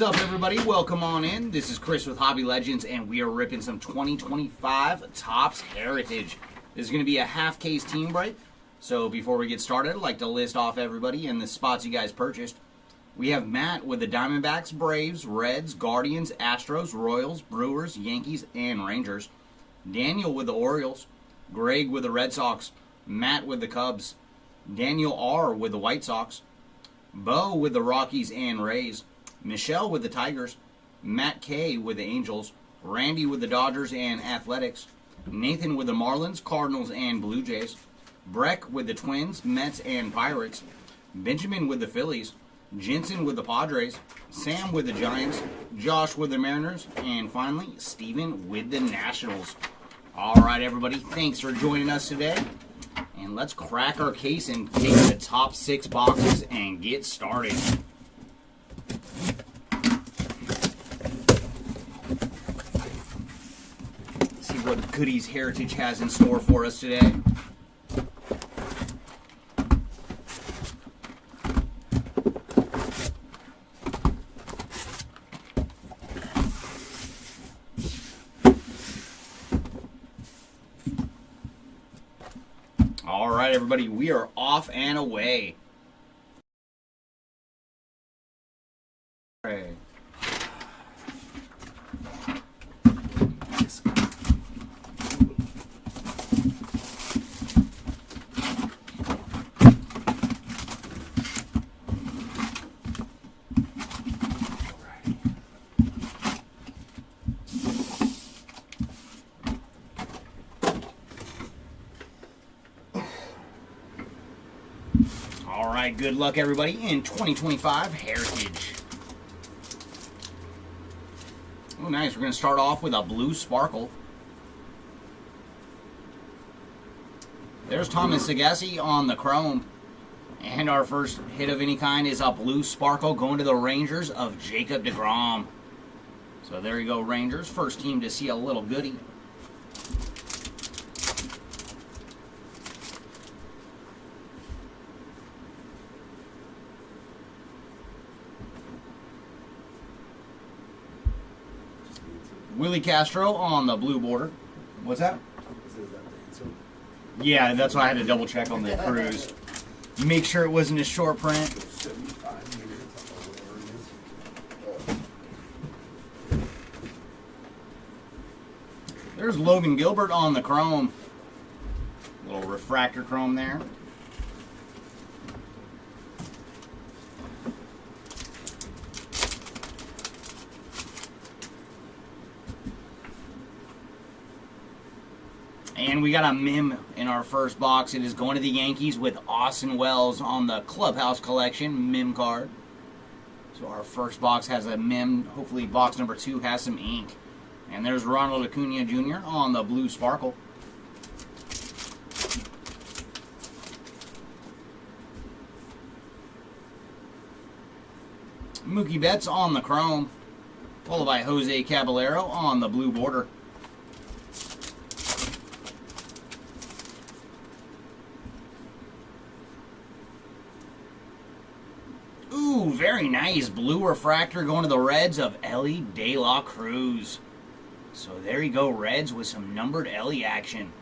What's up, everybody? Welcome on in. This is Chris with Hobby Legends, and we are ripping some 2025 Topps Heritage. This is going to be a half-case team break. So before we get started, I'd like to list off everybody and the spots you guys purchased. We have Matt with the Diamondbacks, Braves, Reds, Guardians, Astros, Royals, Brewers, Yankees, and Rangers. Daniel with the Orioles. Greg with the Red Sox. Matt with the Cubs. Daniel R. with the White Sox. Bo with the Rockies and Rays. Michelle with the Tigers, Matt K with the Angels, Randy with the Dodgers and Athletics, Nathan with the Marlins, Cardinals, and Blue Jays, Breck with the Twins, Mets, and Pirates, Benjamin with the Phillies, Jensen with the Padres, Sam with the Giants, Josh with the Mariners, and finally, Steven with the Nationals. All right, everybody, thanks for joining us today. And let's crack our case and take the top 6 boxes and get started. What goodies Heritage has in store for us today. All right, everybody, we are off and away. All right. All right, good luck, everybody, in 2025 Heritage. Oh, nice. We're going to start off with a blue sparkle. There's Thomas Sagassi on the chrome. And our first hit of any kind is a blue sparkle going to the Rangers of Jacob deGrom. So there you go, Rangers. First team to see a little goodie. Willie Castro on the blue border. What's that? Yeah, that's why I had to double check on the cruise. Make sure it wasn't a short print. There's Logan Gilbert on the chrome. Little refractor chrome there. And we got a Mim in our first box. It is going to the Yankees with Austin Wells on the Clubhouse Collection Mim card. So our first box has a Mim. Hopefully box number 2 has some ink. And there's Ronald Acuna Jr. on the blue sparkle. Mookie Betts on the chrome. Followed by Jose Caballero on the blue border. Ooh, very nice blue refractor going to the Reds of Ellie De La Cruz. So there you go, Reds with some numbered Ellie action.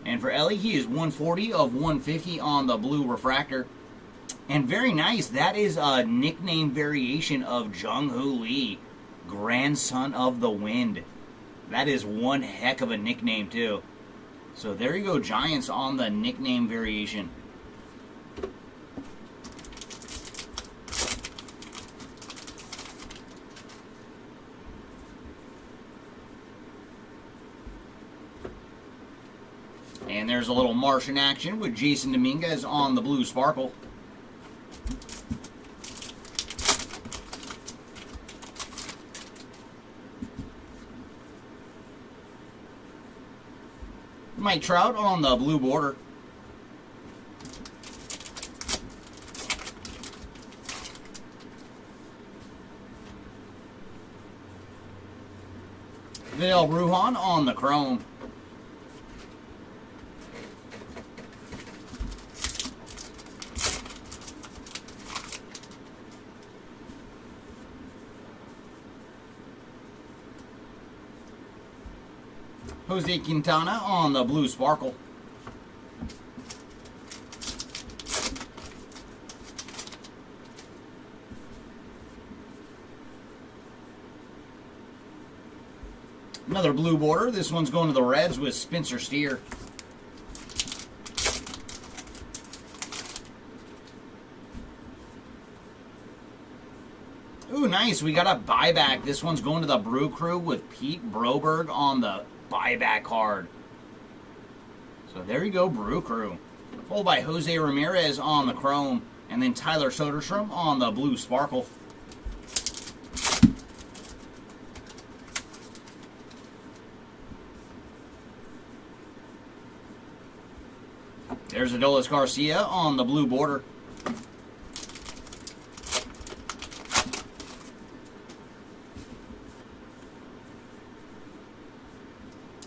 And for Ellie, he is 140 of 150 on the blue refractor. And very nice, that is a nickname variation of Jung-Hoo Lee, grandson of the wind. That is one heck of a nickname too. So there you go, Giants on the nickname variation. And there's a little Martian action with Jason Dominguez on the blue sparkle. Mike Trout on the blue border. Vidal Brujan on the chrome. Jose Quintana on the blue sparkle. Another blue border. This one's going to the Reds with Spencer Steer. Ooh, nice. We got a buyback. This one's going to the Brew Crew with Pete Broberg on the buyback card. So there you go, Brew Crew. Followed by Jose Ramirez on the chrome. And then Tyler Soderstrom on the blue sparkle. There's Adolis Garcia on the blue border.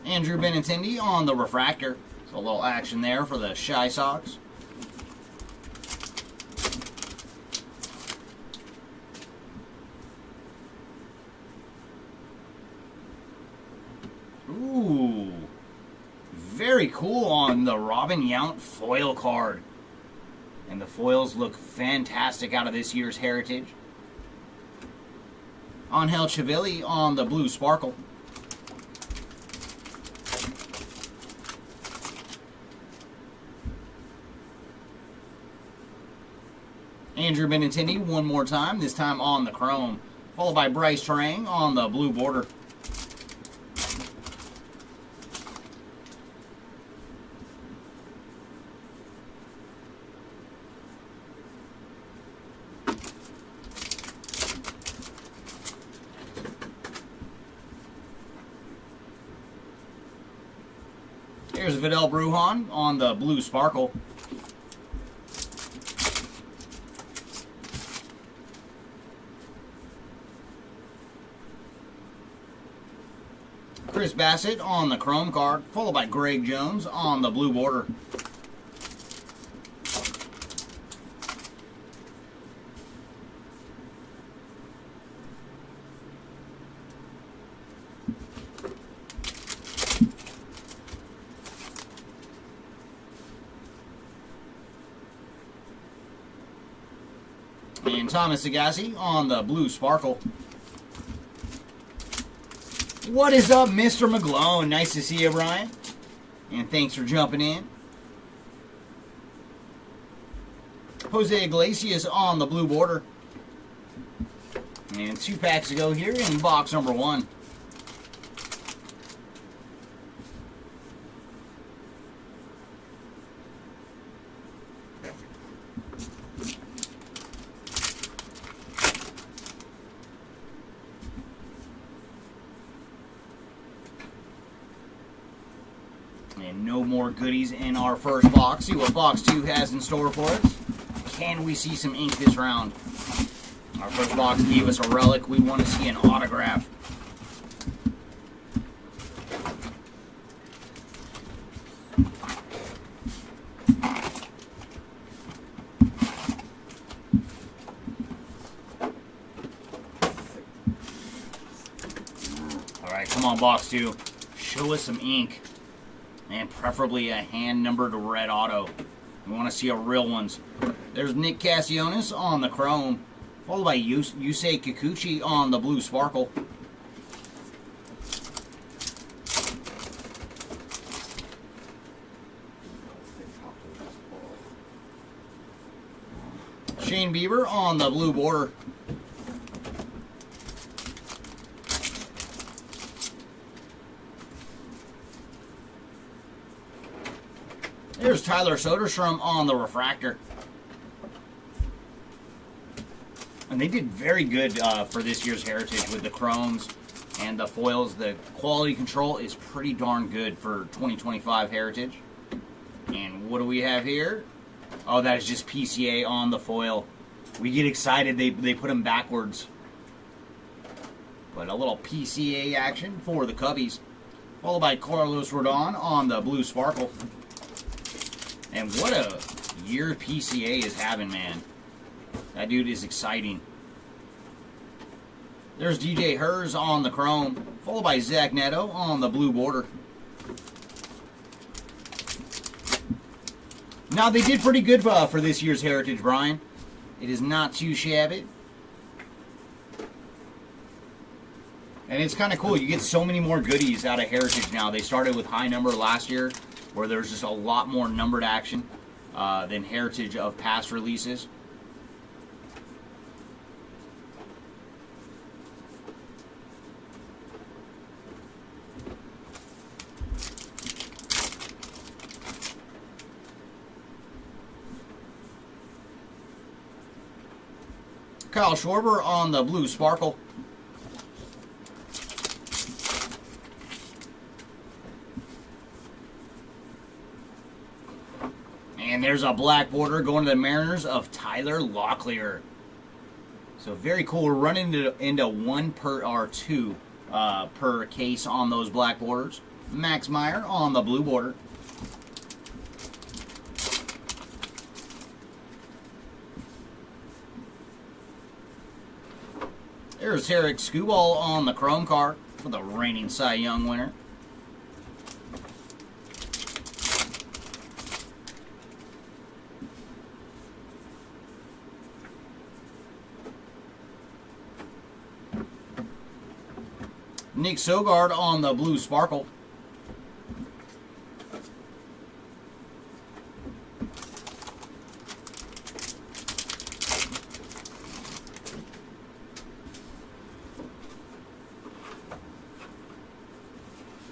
Andrew Benintendi on the refractor. So a little action there for the Shy Sox. Ooh. Very cool on the Robin Yount foil card. And the foils look fantastic out of this year's Heritage. Angel Chivilli on the blue sparkle. Andrew Benintendi one more time, this time on the chrome. Followed by Bryce Terang on the blue border. Here's Vidal Brujan on the blue sparkle. Chris Bassett on the chrome card, followed by Greg Jones on the blue border. And Thomas Agassi on the blue sparkle. What is up, Mr. McGlone? Nice to see you, Brian. And thanks for jumping in. Jose Iglesias on the blue border. And 2 packs to go here in box number 1. And no more goodies in our first box. See what box 2 has in store for us. Can we see some ink this round? Our first box gave us a relic. We want to see an autograph. Alright, come on, box 2. Show us some ink. And preferably a hand-numbered red auto. We want to see a real ones. There's Nick Castellanos on the chrome. Followed by Yusei Kikuchi on the blue sparkle. Shane Bieber on the blue border. There's Tyler Soderstrom on the refractor. And they did very good for this year's Heritage with the chromes and the foils. The quality control is pretty darn good for 2025 Heritage. And what do we have here? Oh, that is just PCA on the foil. We get excited. They put them backwards. But a little PCA action for the Cubbies. Followed by Carlos Rodon on the blue sparkle. And what a year PCA is having, man. That dude is exciting. There's DJ Hers on the chrome, followed by Zach Neto on the blue border. Now, they did pretty good for this year's Heritage, Brian. It is not too shabby. And it's kind of cool. You get so many more goodies out of Heritage now. They started with high number last year, where there's just a lot more numbered action than Heritage of past releases. Kyle Schwarber on the blue sparkle. And there's a black border going to the Mariners of Tyler Locklear. So very cool. We're running into one per or two per case on those black borders. Max Meyer on the blue border. There's Eric Skubal on the chrome card for the reigning Cy Young winner. Nick Sogard on the blue sparkle.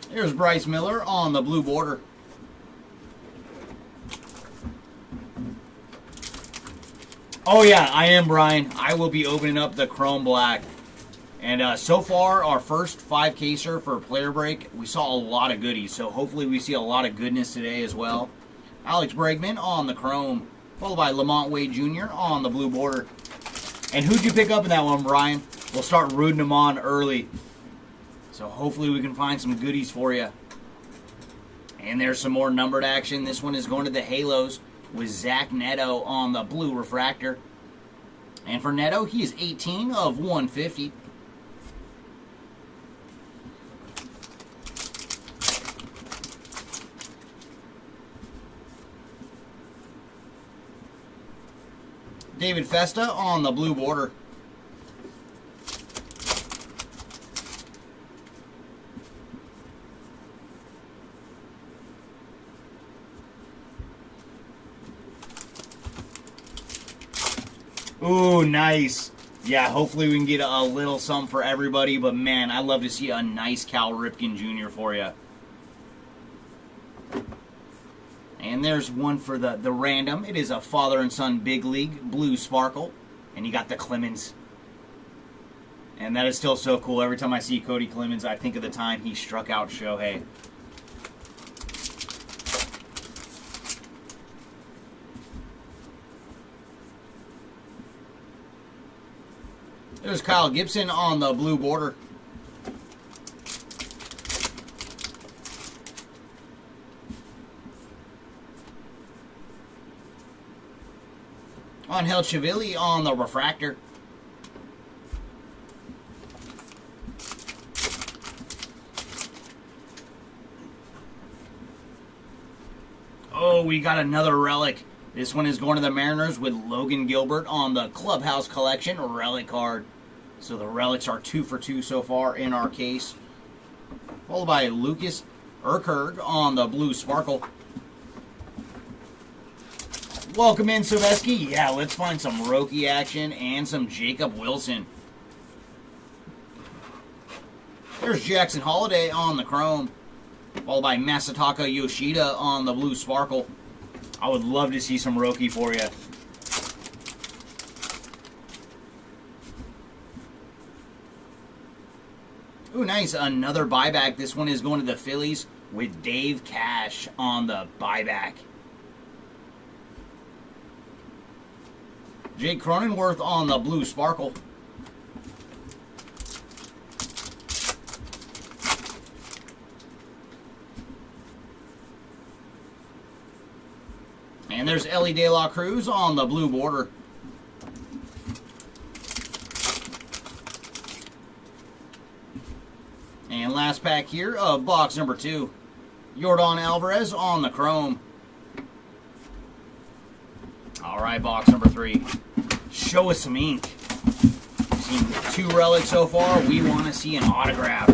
Here's Bryce Miller on the blue border. Oh yeah, I am, Brian. I will be opening up the chrome black. And so far, our first 5-caser for Player Break, we saw a lot of goodies. So hopefully we see a lot of goodness today as well. Alex Bregman on the chrome, followed by Lamont Wade Jr. on the blue border. And who'd you pick up in that one, Brian? We'll start rooting them on early. So hopefully we can find some goodies for you. And there's some more numbered action. This one is going to the Halos with Zach Neto on the blue refractor. And for Neto, he is 18 of 150. David Festa on the blue border. Ooh, nice. Yeah, hopefully we can get a little something for everybody. But, man, I'd love to see a nice Cal Ripken Jr. for you. And there's one for the random. It is a father and son big league blue sparkle. And you got the Clemens. And that is still so cool. Every time I see Cody Clemens, I think of the time he struck out Shohei. There's Kyle Gibson on the blue border. Angel Chivili on the refractor. Oh, we got another relic. This one is going to the Mariners with Logan Gilbert on the Clubhouse Collection relic card. So the relics are 2 for 2 so far in our case. Followed by Lucas Urkerg on the blue sparkle. Welcome in, Silvesky. Yeah, let's find some Roki action and some Jacob Wilson. There's Jackson Holiday on the chrome. Followed by Masataka Yoshida on the blue sparkle. I would love to see some Roki for you. Ooh, nice. Another buyback. This one is going to the Phillies with Dave Cash on the buyback. Jake Cronenworth on the blue sparkle. And there's Ellie De La Cruz on the blue border. And last pack here of box number 2. Yordan Alvarez on the chrome. right, box number 3. Show us some ink. We've seen 2 relics so far. We want to see an autograph.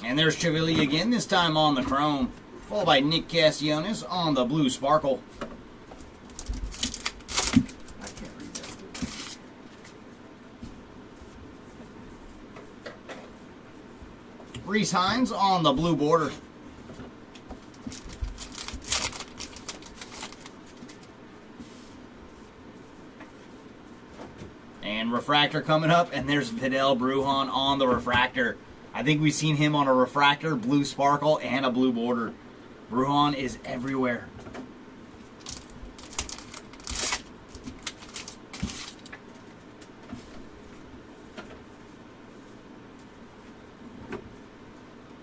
And there's Chivilli again, this time on the chrome. Followed by Nick Castellanos on the blue sparkle. I can't read that. Reese Hines on the blue border. And refractor coming up, and there's Vidal Brujan on the refractor. I think we've seen him on a refractor, blue sparkle, and a blue border. Brujan is everywhere.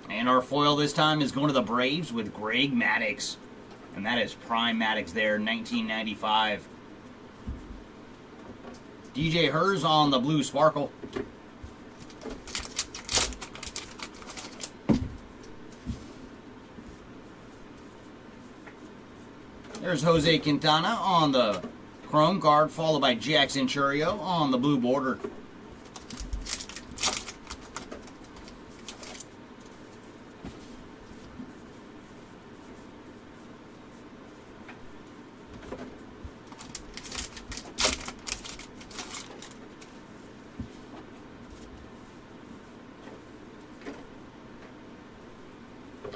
And our foil this time is going to the Braves with Greg Maddux. And that is prime Maddux there, 1995. DJ Hers on the blue sparkle. There's Jose Quintana on the chrome card, followed by Jackson Churio on the blue border.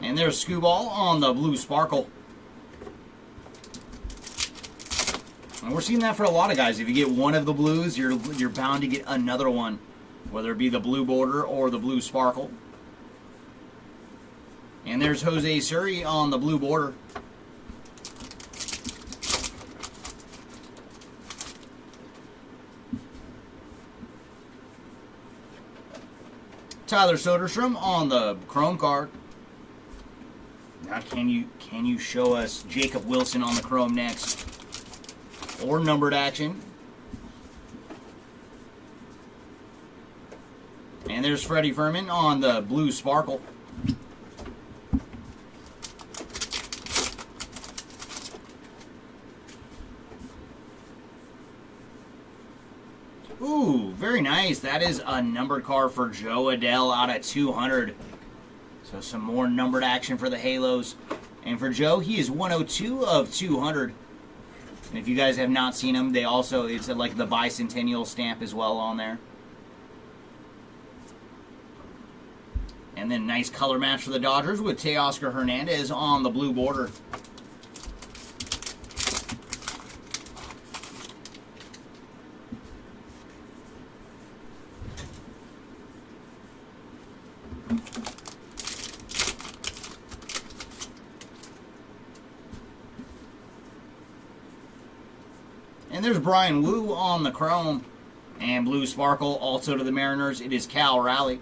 And there's Scooball on the blue sparkle. And we're seeing that for a lot of guys. If you get one of the blues, you're bound to get another one, whether it be the blue border or the blue sparkle. And there's Jose Suri on the blue border. Tyler Soderstrom on the chrome card. Now can you show us Jacob Wilson on the chrome next? Or numbered action. And there's Freddie Fermin on the blue sparkle. Ooh, very nice. That is a numbered card for Joe Adele out at 200. So some more numbered action for the Halos. And for Joe, he is 102 of 200. And if you guys have not seen them, it's like the bicentennial stamp as well on there. And then nice color match for the Dodgers with Teoscar Hernandez on the blue border. And there's Brian Wu on the chrome. And blue sparkle also to the Mariners. It is Cal Raleigh.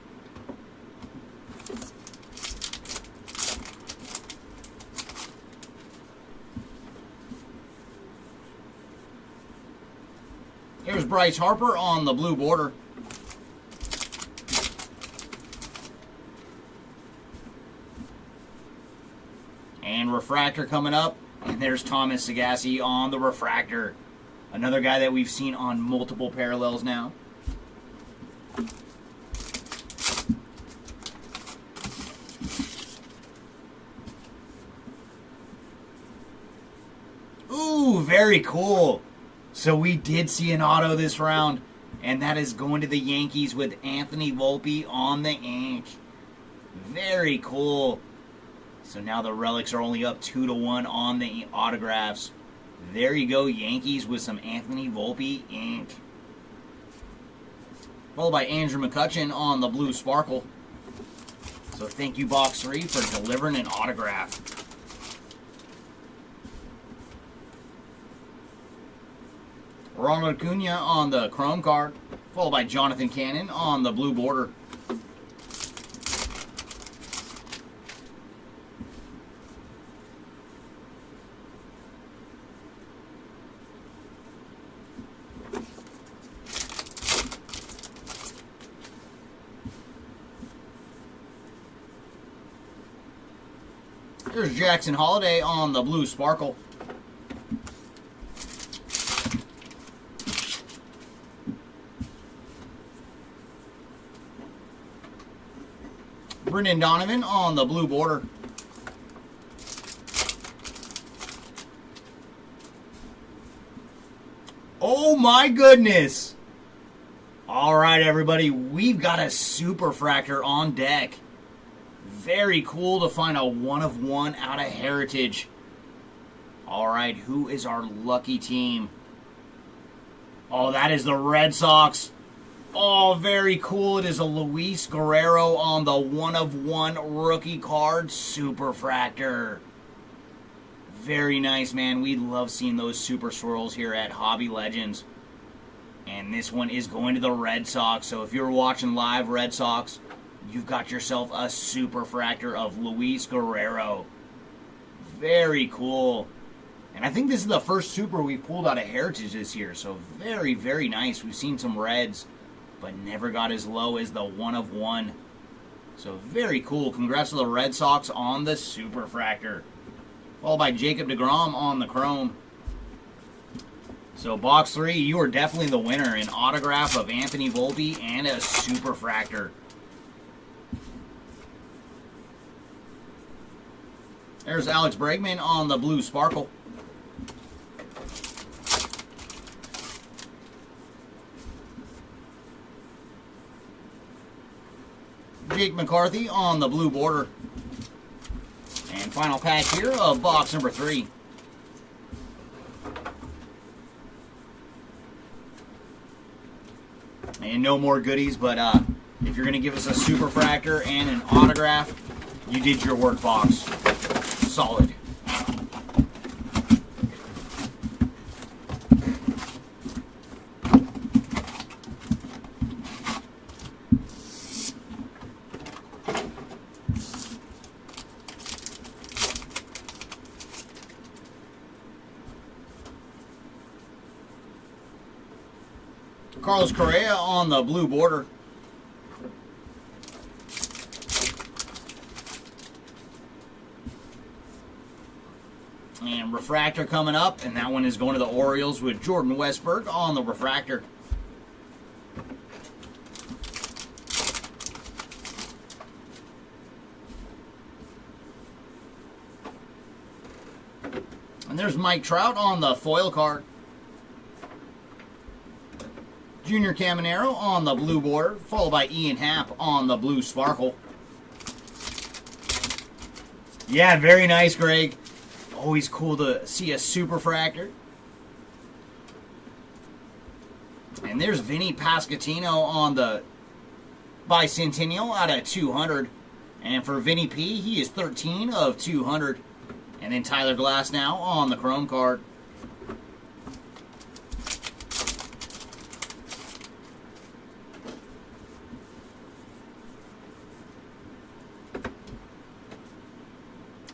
Here's Bryce Harper on the blue border. And refractor coming up. And there's Thomas Sagassi on the refractor. Another guy that we've seen on multiple parallels now. Ooh, very cool. So we did see an auto this round, and that is going to the Yankees with Anthony Volpe on the ink. Very cool. So now the relics are only up 2-1 on the autographs. There you go, Yankees with some Anthony Volpe ink. Followed by Andrew McCutchen on the blue sparkle. So thank you, Box 3, for delivering an autograph. Ronald Acuna on the chrome card. Followed by Jonathan Cannon on the blue border. There's Jackson Holiday on the blue sparkle. Brendan Donovan on the blue border. Oh my goodness! All right, everybody, we've got a Superfractor on deck. Very cool to find a 1-of-1 out of Heritage. All right, who is our lucky team? Oh, that is the Red Sox. Oh, very cool. It is a Luis Guerrero on the 1-of-1 rookie card Superfractor. Very nice, man. We love seeing those super swirls here at Hobby Legends. And this one is going to the Red Sox. So if you're watching live Red Sox, you've got yourself a Superfractor of Luis Guerrero. Very cool. And I think this is the first super we pulled out of Heritage this year. So very, very nice. We've seen some reds, but never got as low as the 1-of-1. So very cool. Congrats to the Red Sox on the Superfractor. Followed by Jacob deGrom on the chrome. So box 3, you are definitely the winner. An autograph of Anthony Volpe and a Superfractor. There's Alex Bregman on the blue sparkle. Jake McCarthy on the blue border. And final pack here of box number 3. And no more goodies, but if you're going to give us a Superfractor and an autograph, you did your work, box. Solid. Carlos Correa on the blue border. And refractor coming up, and that one is going to the Orioles with Jordan Westberg on the refractor. And there's Mike Trout on the foil card. Junior Caminero on the blue border, followed by Ian Happ on the blue sparkle. Yeah, very nice, Greg. Always cool to see a Superfractor. And there's Vinny Pasquantino on the Bicentennial out of 200. And for Vinny P, he is 13 of 200. And then Tyler Glasnow on the chrome card.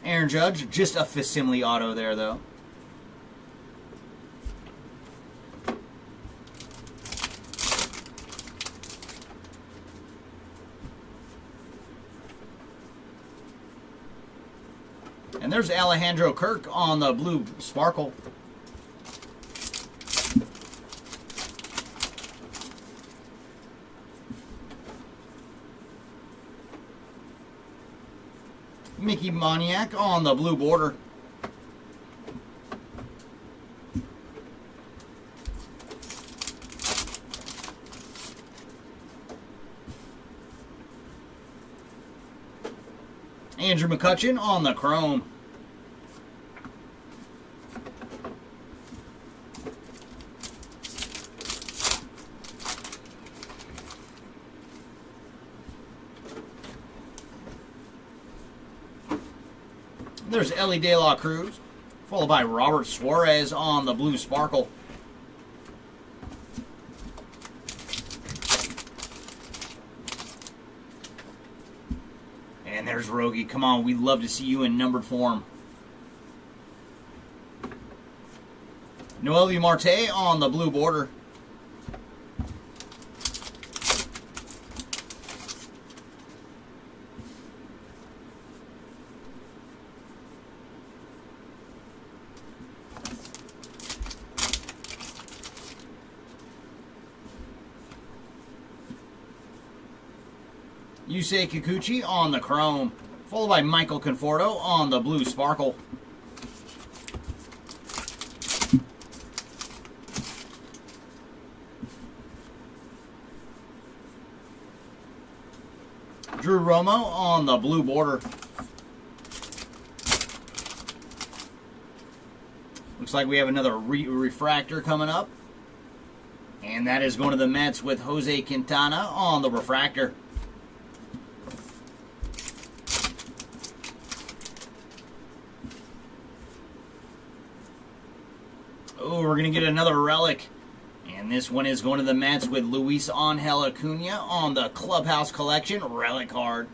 Aaron Judge, just a facsimile auto there, though. And there's Alejandro Kirk on the blue sparkle. Mickey Moniak on the blue border. Andrew McCutchen on the chrome. There's Ellie De La Cruz, followed by Robert Suarez on the blue sparkle. And there's Rogie. Come on, we'd love to see you in numbered form. Noelvi Marte on the blue border. Yusei Kikuchi on the chrome, followed by Michael Conforto on the blue sparkle. Drew Romo on the blue border. Looks like we have another refractor coming up. And that is going to the Mets with Jose Quintana on the refractor. Oh, we're going to get another relic. And this one is going to the Mets with Luis Angel Acuna on the Clubhouse Collection relic card.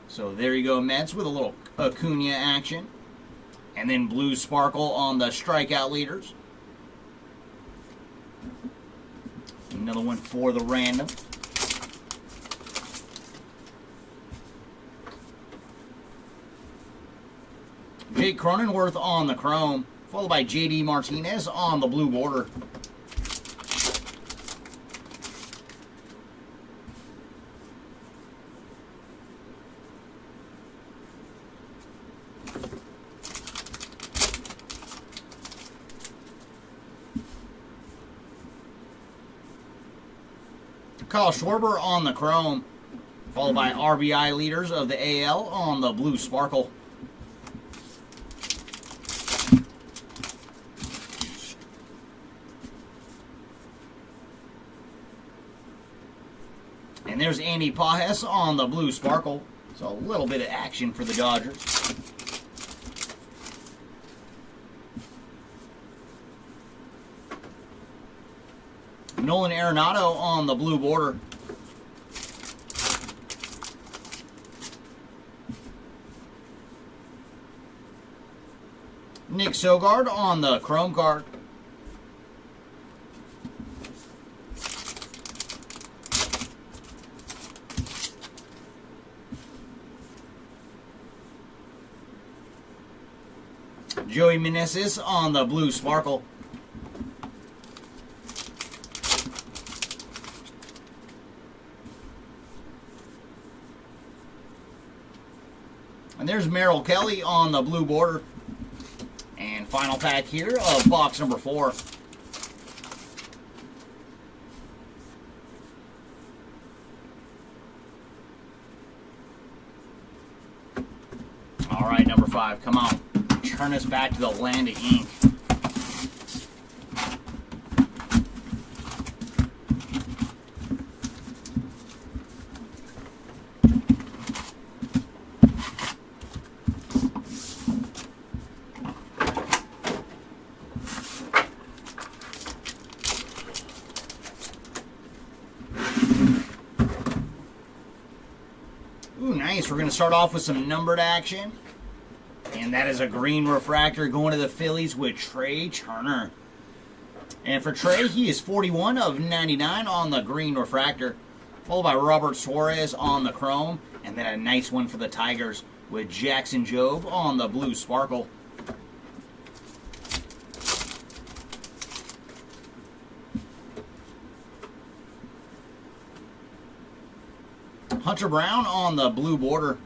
So there you go, Mets with a little Acuna action. And then blue sparkle on the strikeout leaders. Another one for the random. Jake Cronenworth on the chrome, followed by JD Martinez on the blue border. Kyle Schwarber on the chrome, followed by RBI leaders of the AL on the blue sparkle. And there's Andy Pajes on the blue sparkle. So a little bit of action for the Dodgers. Nolan Arenado on the blue border. Nick Sogard on the chrome card. Joey Meneses on the blue sparkle. And there's Merrill Kelly on the blue border. And final pack here of box number 4. All right, number 5, come on. Turn us back to the land of ink. Ooh, nice. We're going to start off with some numbered action. And that is a green refractor going to the Phillies with Trey Turner. And for Trey, he is 41 of 99 on the green refractor. Followed by Robert Suarez on the chrome. And then a nice one for the Tigers with Jackson Jobe on the blue sparkle. Hunter Brown on the blue border.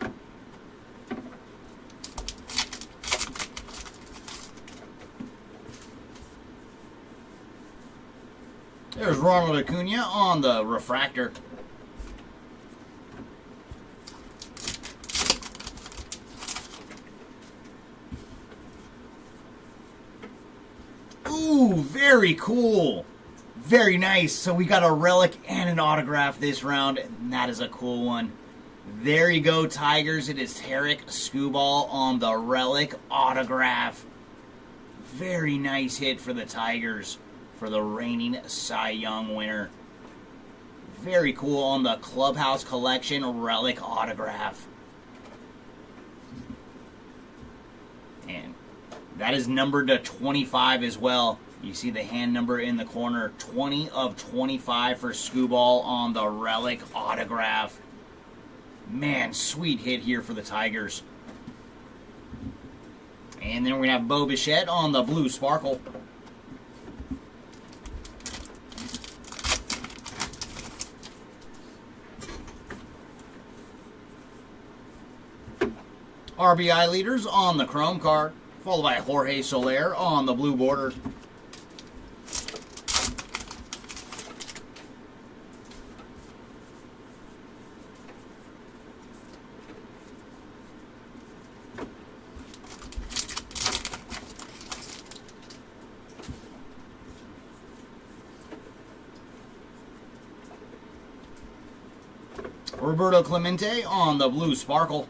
There's Ronald Acuna on the refractor. Ooh, very cool. Very nice. So we got a relic and an autograph this round, and that is a cool one. There you go, Tigers. It is Tarek Skubal on the relic autograph. Very nice hit for the Tigers for the reigning Cy Young winner. Very cool on the Clubhouse Collection relic autograph. And that is numbered to 25 as well. You see the hand number in the corner. 20 of 25 for Skubal on the relic autograph. Man, sweet hit here for the Tigers. And then we're going to have Bo Bichette on the blue sparkle. RBI leaders on the chrome card, followed by Jorge Soler on the blue border. Roberto Clemente on the blue sparkle.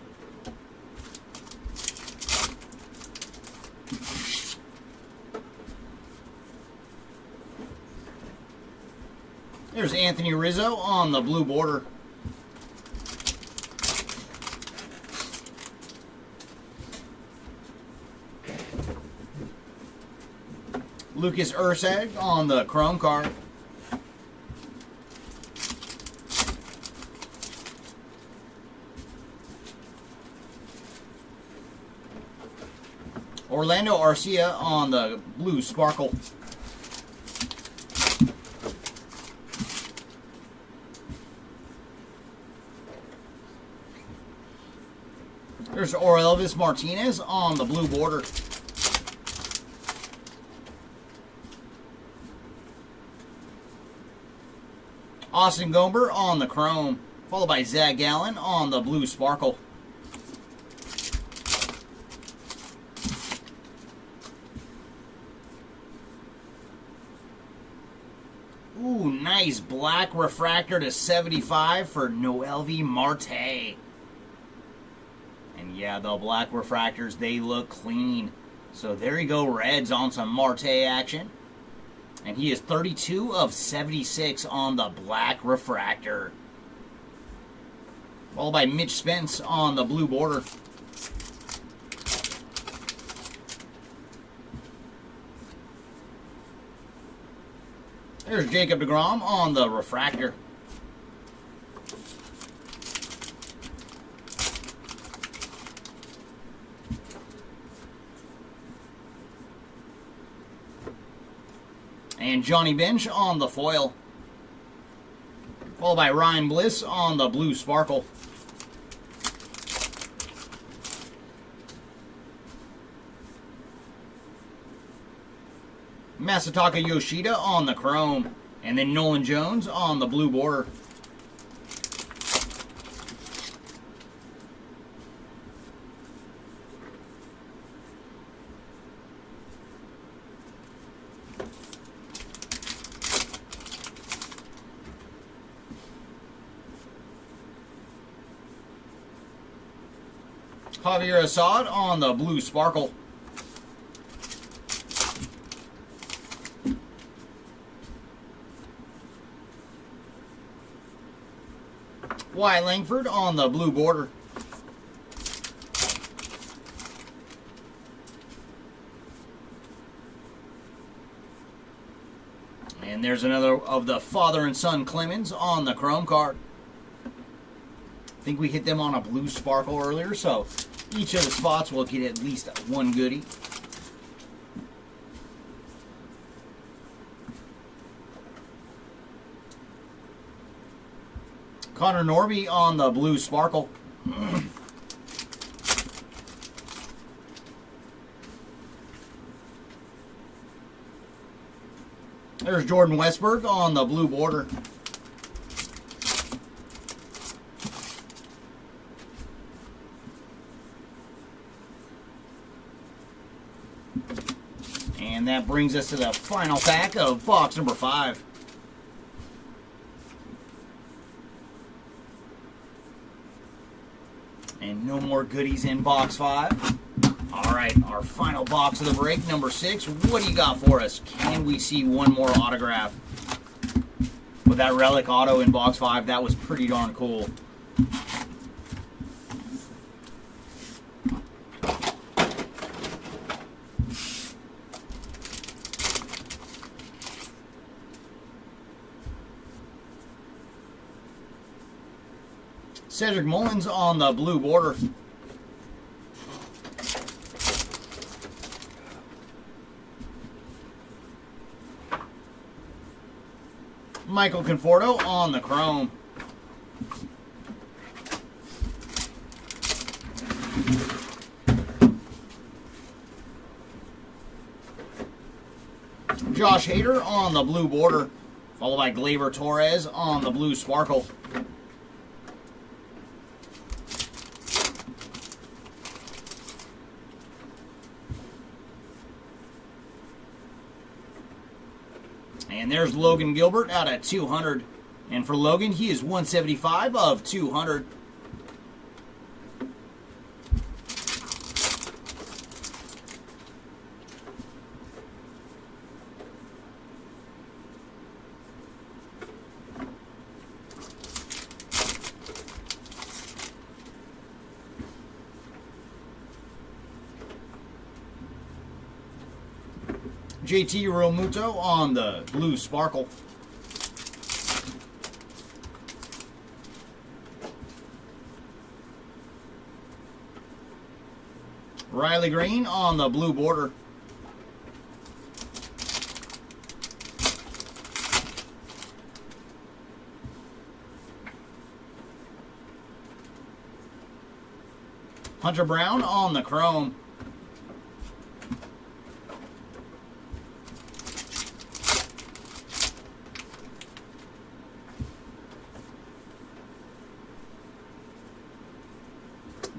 There's Anthony Rizzo on the blue border. Lucas Ursag on the chrome card. Orlando Arcia on the blue sparkle. There's Orelvis Martinez on the blue border. Austin Gomber on the chrome, followed by Zach Gallen on the blue sparkle. Ooh, nice black refractor to 75 for Noelvi Marte. And yeah, the black refractors, they look clean. So there you go, Reds on some Marte action. And he is 32 of 76 on the black refractor. Followed by Mitch Spence on the blue border. There's Jacob deGrom on the refractor. And Johnny Bench on the foil. Followed by Ryan Bliss on the blue sparkle. Masataka Yoshida on the chrome. And then Nolan Jones on the blue border. Javier Assad on the blue sparkle. Wyatt Langford on the blue border. And there's another of the father and son Clemens on the chrome card. I think we hit them on a blue sparkle earlier, so each of the spots will get at least one goodie. Connor Norby on the blue sparkle. There's Jordan Westberg on the blue border. And that brings us to the final pack of box number 5. And no more goodies in box 5. Alright, our final box of the break, number 6. What do you got for us? Can we see one more autograph? With that relic auto in box 5, that was pretty darn cool. Cedric Mullins on the blue border. Michael Conforto on the chrome. Josh Hader on the blue border, followed by Gleyber Torres on the blue sparkle. And there's Logan Gilbert out at 200. And for Logan, he is 175 of 200. JT Realmuto on the blue sparkle. Riley Green on the blue border. Hunter Brown on the chrome.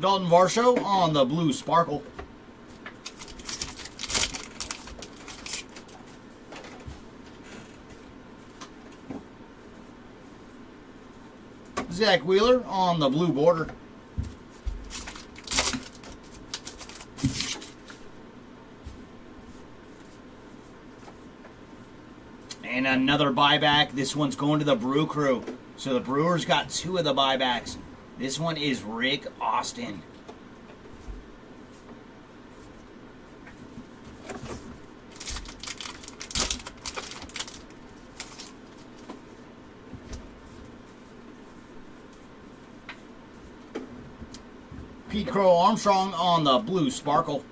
Dalton Varsho on the blue sparkle. Zach Wheeler on the blue border. And another buyback. This one's going to the Brew Crew. So the Brewers got 2 of the buybacks. This one is Rick Austin. Pete Crow Armstrong on the blue sparkle.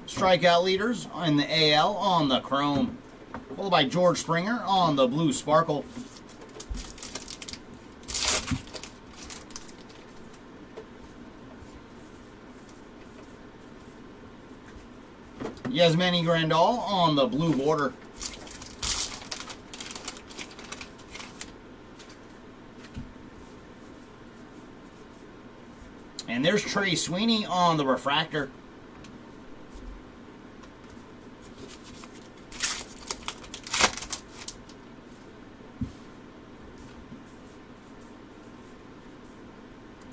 Strikeout leaders in the AL on the chrome, followed by George Springer on the blue sparkle. Yasmani Grandal on the blue border. And there's Trey Sweeney on the refractor.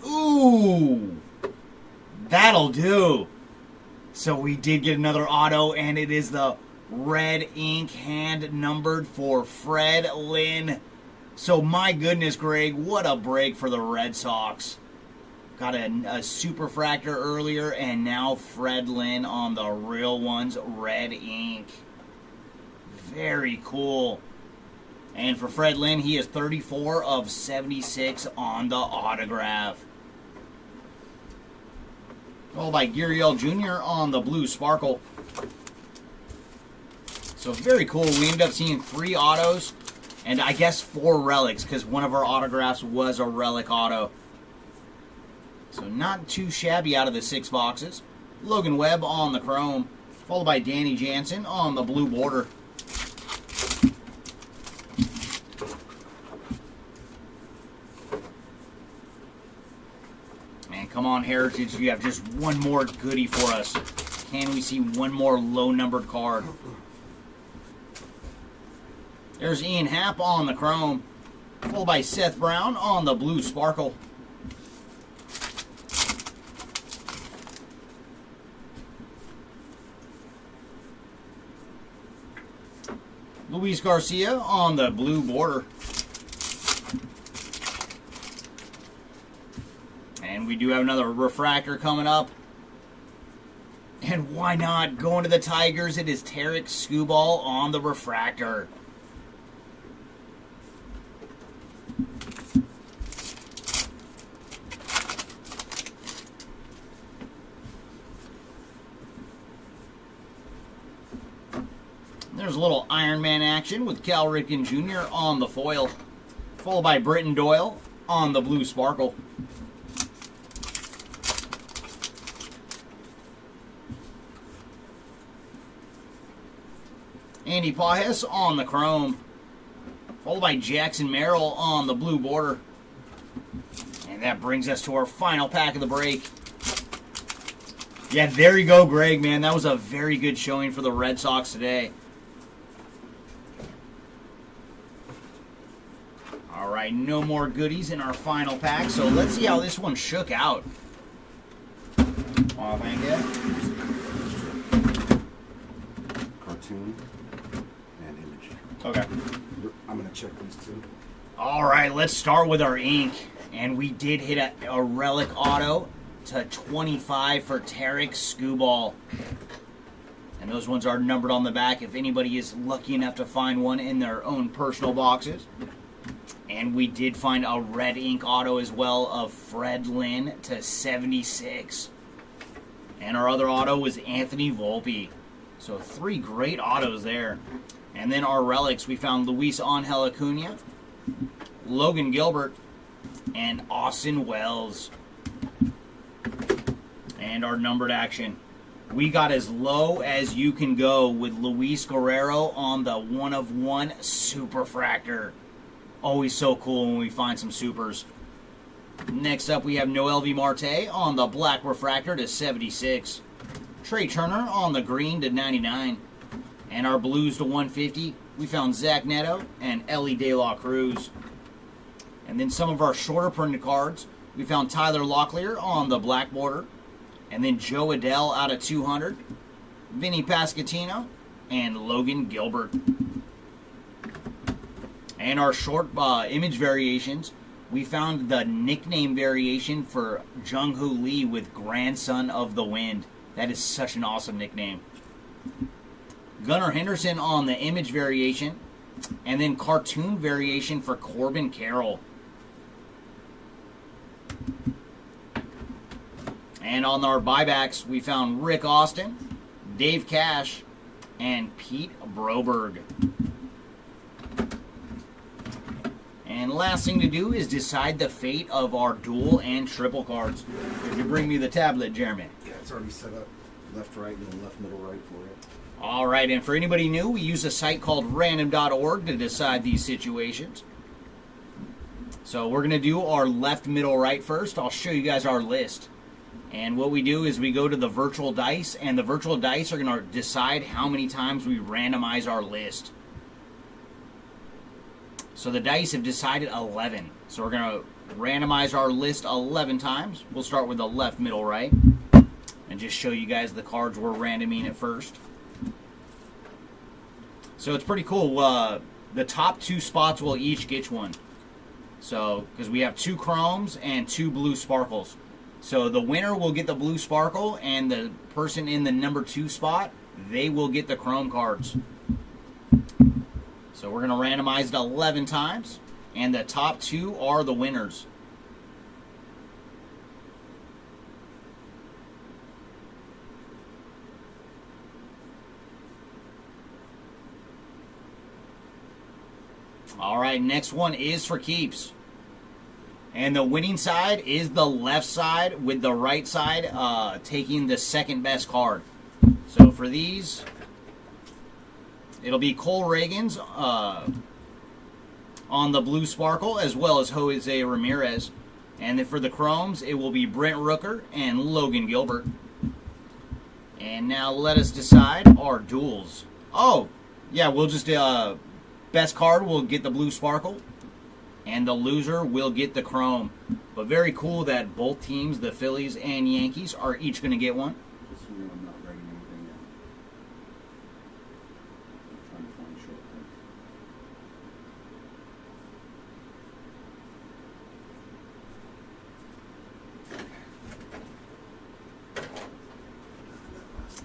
Ooh, that'll do. So we did get another auto, and it is the red ink hand numbered for Fred Lynn. So my goodness, Greg, what a break for the Red Sox. Got a superfractor earlier, and now Fred Lynn on the real ones, red ink. Very cool. And for Fred Lynn, he is 34 of 76 on the autograph. Followed by Gurriel Jr. on the blue sparkle. So very cool. We ended up seeing 3 autos and I guess 4 relics because one of our autographs was a relic auto. So not too shabby out of the 6 boxes. Logan Webb on the chrome, followed by Danny Jansen on the blue border. Come on, Heritage, you have just one more goodie for us. Can we see one more low-numbered card? There's Ian Happ on the chrome, followed by Seth Brown on the blue sparkle. Luis Garcia on the blue border. And we do have another refractor coming up. And why not? Going to the Tigers, it is Tarek Skubal on the refractor. There's a little Iron Man action with Cal Ripken Jr. on the foil, followed by Britton Doyle on the blue sparkle. Andy Pajes on the chrome. Followed by Jackson Merrill on the blue border. And that brings us to our final pack of the break. Yeah, there you go, Greg, man. That was a very good showing for the Red Sox today. All right, no more goodies in our final pack, so let's see how this one shook out. Oh, thank you. Cartoon and image. Okay. I'm going to check these two. All right, let's start with our ink. And we did hit a relic auto to 25 for Tarek Skubal. And those ones are numbered on the back if anybody is lucky enough to find one in their own personal boxes. And we did find a red ink auto as well of Fred Lynn to 76. And our other auto was Anthony Volpe. So 3 great autos there. And then our relics, we found Luis Angel Acuna, Logan Gilbert, and Austin Wells. And our numbered action. We got as low as you can go with Luis Guerrero on the 1/1 Superfractor. Always so cool when we find some supers. Next up, we have Noel V. Marte on the black refractor to 76. Trey Turner on the green to 99. And our blues to 150, we found Zach Neto and Ellie De La Cruz. And then some of our shorter printed cards, we found Tyler Locklear on the black border. And then Joe Adell out of 200. Vinny Pasquantino and Logan Gilbert. And our short image variations, we found the nickname variation for Jung-Hoo Lee with Grandson of the Wind. That is such an awesome nickname. Gunnar Henderson on the image variation. And then cartoon variation for Corbin Carroll. And on our buybacks, we found Rick Austin, Dave Cash, and Pete Broberg. And last thing to do is decide the fate of our dual and triple cards. Could you bring me the tablet, Jeremy? Yeah, it's already set up. Left, right, and then left, middle, right for you. All right, and for anybody new, we use a site called random.org to decide these situations. So we're going to do our left, middle, right first. I'll show you guys our list. And what we do is we go to the virtual dice, and the virtual dice are going to decide how many times we randomize our list. So the dice have decided 11. So we're going to randomize our list 11 times. We'll start with the left, middle, right. And just show you guys the cards we're randoming at first. So it's pretty cool. The top 2 spots will each get one. So, because we have 2 chromes and 2 blue sparkles. So the winner will get the blue sparkle, and the person in the number 2 spot, they will get the chrome cards. So we're going to randomize it 11 times, and the top 2 are the winners. All right, next one is for keeps. And the winning side is the left side, with the right side taking the second best card. So for these, it'll be Cole Reagans on the blue sparkle, as well as Jose Ramirez. And then for the chromes, it will be Brent Rooker and Logan Gilbert. And now let us decide our duels. Oh, yeah, we'll just, best card will get the blue sparkle, and the loser will get the chrome. But very cool that both teams, the Phillies and Yankees, are each going to get one. Just so you know, I'm not writing anything yet. I'm trying to find short things.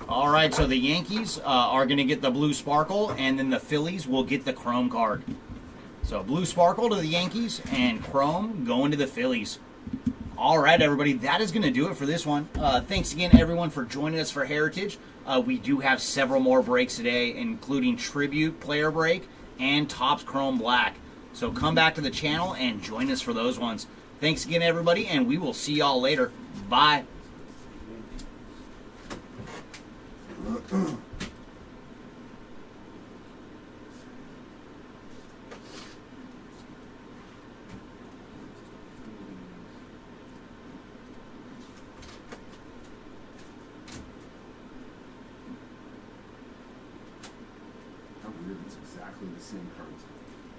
All right, so the Yankees are going to get the blue sparkle, and then the Phillies will get the chrome card. So blue sparkle to the Yankees, and chrome going to the Phillies. All right, everybody, that is going to do it for this one. Thanks again, everyone, for joining us for Heritage. We do have several more breaks today, including Tribute, Player Break, and Topps Chrome Black. So come back to the channel and join us for those ones. Thanks again, everybody, and we will see y'all later. Bye. How weird, it's exactly the same cards.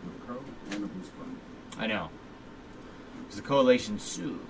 The crow and the boost button. I know. It's a correlation suit.